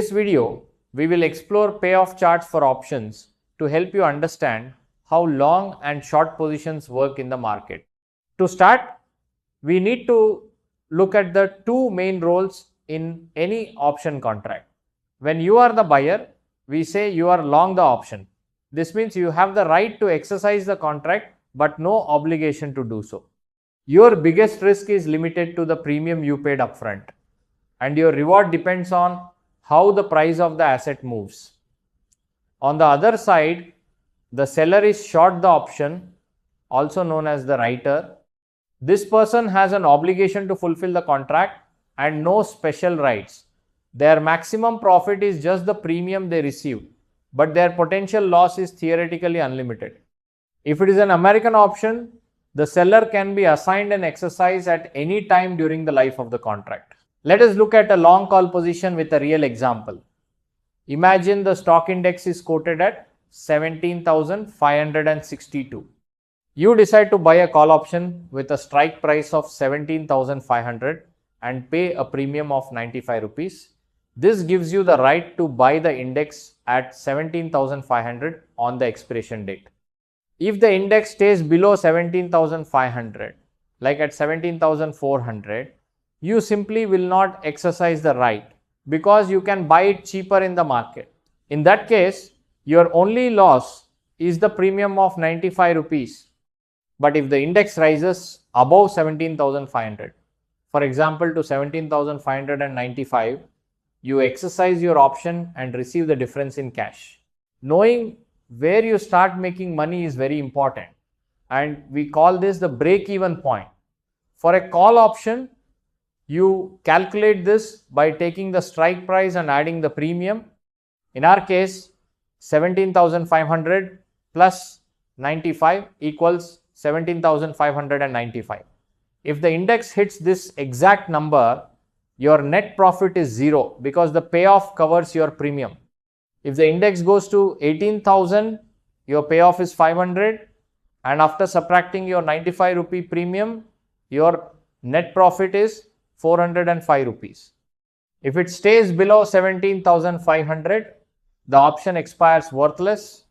In this video, we will explore payoff charts for options to help you understand how long and short positions work in the market. To start, we need to look at the two main roles in any option contract. When you are the buyer, we say you are long the option. This means you have the right to exercise the contract but no obligation to do so. Your biggest risk is limited to the premium you paid upfront, and your reward depends on how the price of the asset moves. On the other side, the seller is short the option, also known as the writer. This person has an obligation to fulfill the contract and no special rights. Their maximum profit is just the premium they receive, but their potential loss is theoretically unlimited. If it is an American option, the seller can be assigned an exercise at any time during the life of the contract. Let us look at a long call position with a real example. Imagine the stock index is quoted at 17,562. You decide to buy a call option with a strike price of 17,500 and pay a premium of 95 rupees. This gives you the right to buy the index at 17,500 on the expiration date. If the index stays below 17,500, like at 17,400, you simply will not exercise the right because you can buy it cheaper in the market. In that case, your only loss is the premium of 95 rupees. But if the index rises above 17,500, for example to 17,595, you exercise your option and receive the difference in cash. Knowing where you start making money is very important, and we call this the break-even point. For a call option, you calculate this by taking the strike price and adding the premium. In our case, 17,500 plus 95 equals 17,595. If the index hits this exact number, your net profit is zero because the payoff covers your premium. If the index goes to 18,000, your payoff is 500, and after subtracting your 95 rupee premium, your net profit is 405 rupees. If it stays below 17,500, the option expires worthless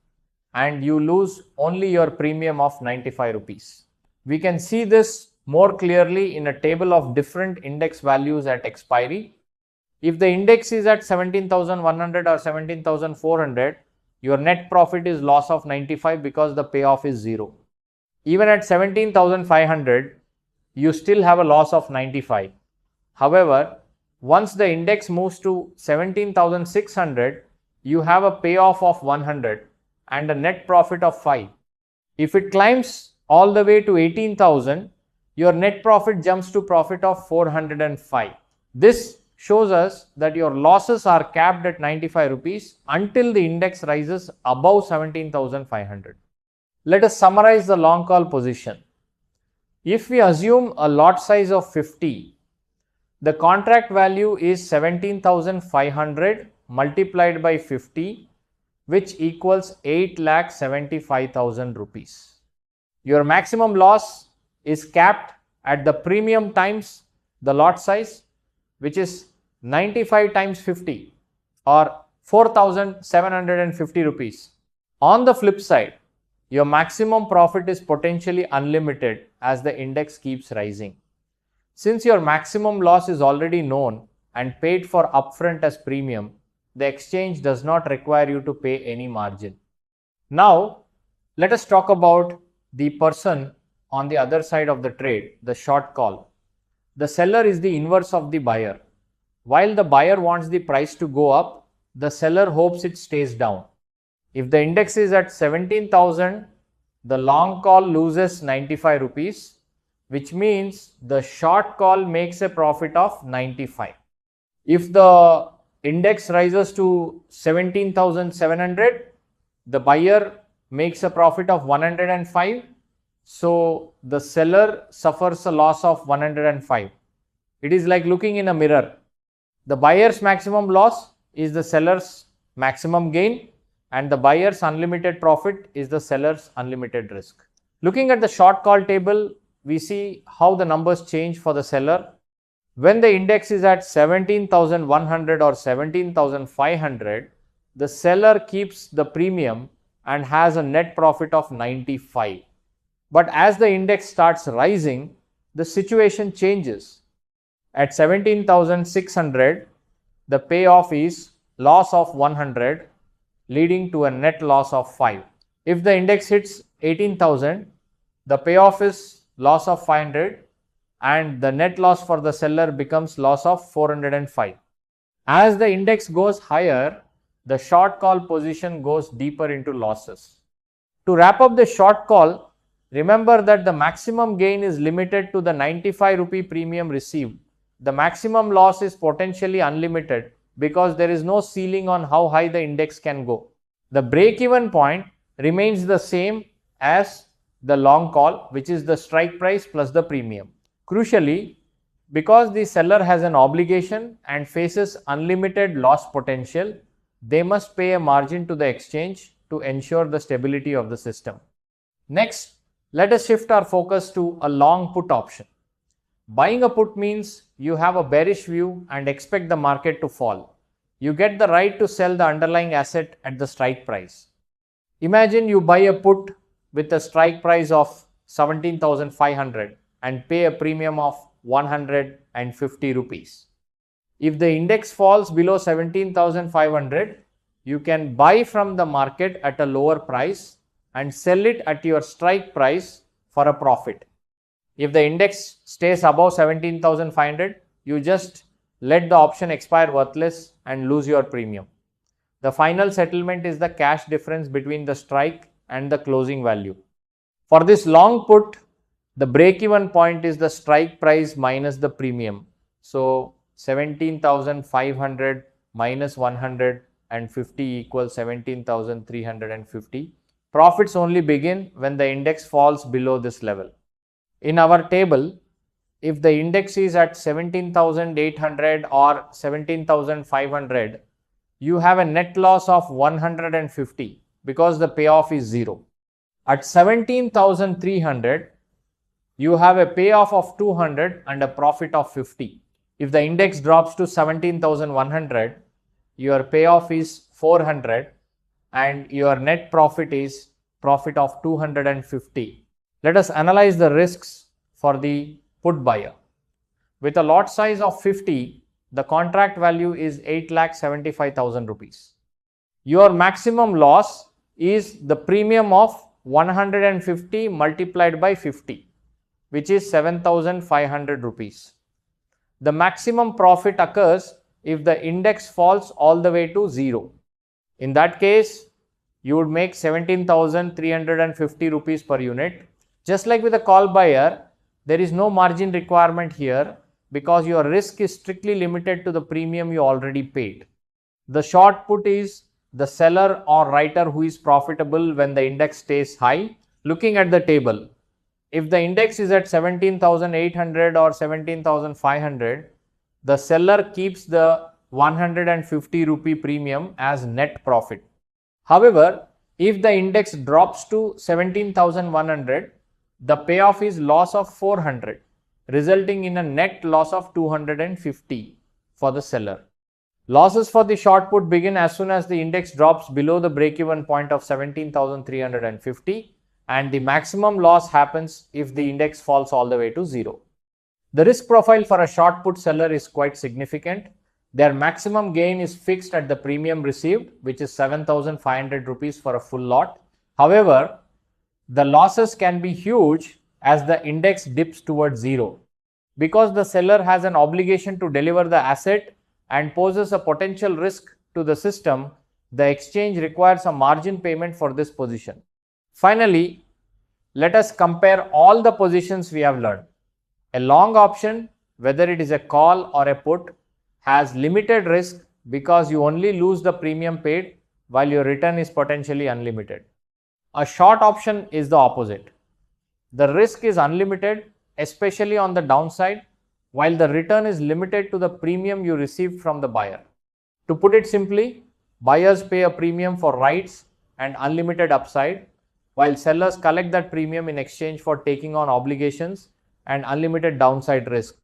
and you lose only your premium of 95 rupees. We can see this more clearly in a table of different index values at expiry. If the index is at 17,100 or 17,400, your net profit is loss of 95 because the payoff is zero. Even at 17,500, you still have a loss of 95. However, once the index moves to 17,600, you have a payoff of 100 and a net profit of 5. If it climbs all the way to 18,000, your net profit jumps to profit of 405. This shows us that your losses are capped at 95 rupees until the index rises above 17,500. Let us summarize the long call position. If we assume a lot size of 50, the contract value is 17,500 multiplied by 50, which equals 8,75,000 rupees. Your maximum loss is capped at the premium times the lot size, which is 95 times 50 or 4,750 rupees. On the flip side, your maximum profit is potentially unlimited as the index keeps rising. Since your maximum loss is already known and paid for upfront as premium, the exchange does not require you to pay any margin. Now, let us talk about the person on the other side of the trade, the short call. The seller is the inverse of the buyer. While the buyer wants the price to go up, the seller hopes it stays down. If the index is at 17,000, the long call loses 95 rupees, which means the short call makes a profit of 95. If the index rises to 17,700, the buyer makes a profit of 105. So the seller suffers a loss of 105. It is like looking in a mirror. The buyer's maximum loss is the seller's maximum gain, and the buyer's unlimited profit is the seller's unlimited risk. Looking at the short call table, we see how the numbers change for the seller. When the index is at 17,100 or 17,500, the seller keeps the premium and has a net profit of 95. But as the index starts rising, the situation changes. At 17,600, the payoff is loss of 100, leading to a net loss of 5. If the index hits 18,000, the payoff is loss of 500 and the net loss for the seller becomes loss of 405. As the index goes higher, the short call position goes deeper into losses. To wrap up the short call, remember that the maximum gain is limited to the 95 rupee premium received. The maximum loss is potentially unlimited because there is no ceiling on how high the index can go. The break-even point remains the same as the long call, which is the strike price plus the premium. Crucially, because the seller has an obligation and faces unlimited loss potential, they must pay a margin to the exchange to ensure the stability of the system. Next, let us shift our focus to a long put option. Buying a put means you have a bearish view and expect the market to fall. You get the right to sell the underlying asset at the strike price. Imagine you buy a put with a strike price of 17,500 and pay a premium of 150 rupees. If the index falls below 17,500, you can buy from the market at a lower price and sell it at your strike price for a profit. If the index stays above 17,500, you just let the option expire worthless and lose your premium. The final settlement is the cash difference between the strike and the closing value. For this long put, the break-even point is the strike price minus the premium. So 17,500 minus 150 equals 17,350. Profits only begin when the index falls below this level. In our table, if the index is at 17,800 or 17,500, you have a net loss of 150 because the payoff is 0. At 17,300, you have a payoff of 200 and a profit of 50. If the index drops to 17,100, your payoff is 400 and your net profit is profit of 250. Let us analyze the risks for the put buyer. With a lot size of 50, the contract value is 8,75,000 rupees. Your maximum loss is the premium of 150 multiplied by 50, which is 7,500 rupees. The maximum profit occurs if the index falls all the way to 0. In that case, you would make 17,350 rupees per unit. Just like with a call buyer, there is no margin requirement here because your risk is strictly limited to the premium you already paid. The short put is the seller or writer who is profitable when the index stays high. Looking at the table, if the index is at 17,800 or 17,500, the seller keeps the 150 rupee premium as net profit. However, if the index drops to 17,100, the payoff is loss of 400, resulting in a net loss of 250 for the seller. Losses for the short put begin as soon as the index drops below the break-even point of 17,350, and the maximum loss happens if the index falls all the way to 0. The risk profile for a short put seller is quite significant. Their maximum gain is fixed at the premium received, which is 7,500 rupees for a full lot. However, the losses can be huge as the index dips towards 0. Because the seller has an obligation to deliver the asset and poses a potential risk to the system, the exchange requires a margin payment for this position. Finally, let us compare all the positions we have learned. A long option, whether it is a call or a put, has limited risk because you only lose the premium paid while your return is potentially unlimited. A short option is the opposite. The risk is unlimited, especially on the downside, while the return is limited to the premium you received from the buyer. To put it simply, buyers pay a premium for rights and unlimited upside, while sellers collect that premium in exchange for taking on obligations and unlimited downside risk.